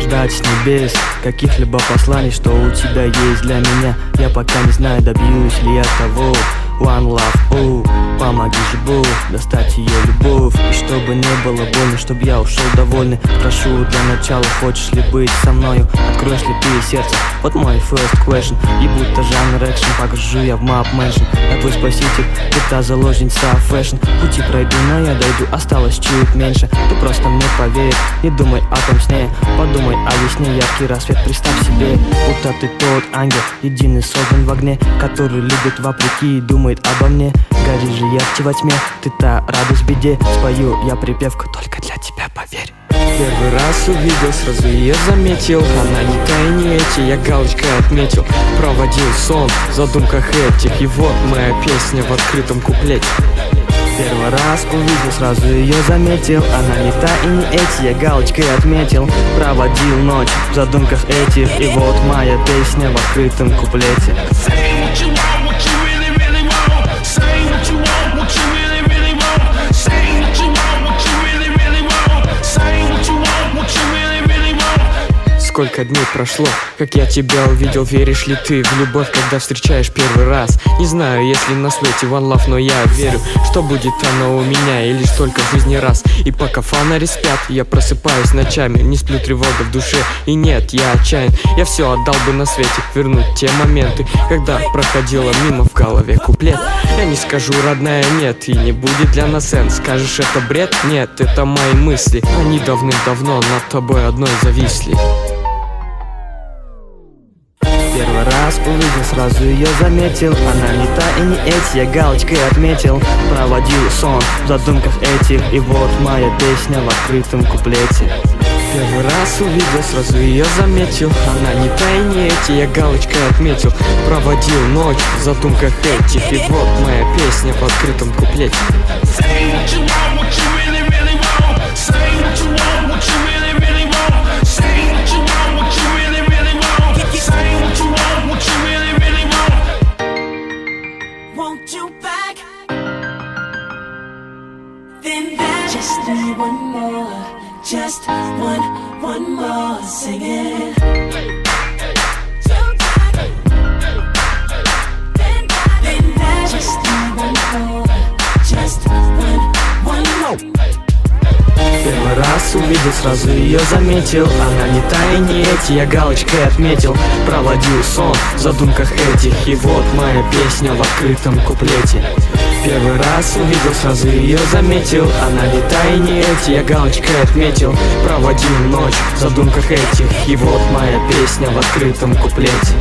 ждать с небес каких-либо посланий, что у тебя есть для меня. Я пока не знаю, добьюсь ли я того. One love, помоги же, Бог, достать ее любовь. И чтобы не было больно, чтобы я ушел довольный. Прошу для начала, хочешь ли быть со мною? Откроешь ли ты сердце? Вот мой first question. И будто жанр экшен, погружу я в map mansion. Я твой спаситель, ты та заложница фэшн. Пути пройду, но я дойду, осталось чуть меньше. Ты просто мне поверь, не думай о том сне. Подумай о весне, яркий рассвет, представь себе. Будто ты тот ангел, единый создан в огне, который любит вопреки и думает обо мне. Гори же ярче во тьме, ты та радость в беде. Спою я припевку только для тебя, поверь. Первый раз увидел, сразу ее заметил. Она не та и не эти, я галочкой отметил. Проводил сон в задумках этих. И вот моя песня в открытом куплете. Первый раз увидел, сразу ее заметил. Она не та и не эти, я галочкой отметил. Проводил ночь в задумках этих. И вот моя песня в открытом куплете. Сколько дней прошло, как я тебя увидел. Веришь ли ты в любовь, когда встречаешь первый раз? Не знаю, есть ли на свете one love, но я верю, что будет оно у меня и лишь только в жизни раз. И пока фонари спят, я просыпаюсь ночами, не сплю, тревога в душе. И нет, я отчаян, я все отдал бы на свете, вернуть те моменты, когда проходила мимо в голове куплет. Я не скажу, родная, нет, и не будет для нас end. Скажешь, это бред? Нет, это мои мысли. Они давным-давно над тобой одной зависли. Первый раз увидел, сразу ее заметил. Она не та и не эти, я галочкой отметил. Проводил сон в задумках этих. И вот моя песня в открытом куплете. Первый раз увидел, сразу ее заметил. Она не та и не эти, я галочкой отметил. Проводил ночь в задумках этих. И вот моя песня в открытом куплете. Want you back? Then that just need one more, just one more singing. Then that just need one more, just one more. Первый раз увидел, сразу ее заметил. Она не та и не эти, я галочкой отметил. Проводил сон в задумках этих. И вот моя песня в открытом куплете. Первый раз увидел, сразу ее заметил. Она не та и не эти, я галочкой отметил. Проводил ночь в задумках этих. И вот моя песня в открытом куплете.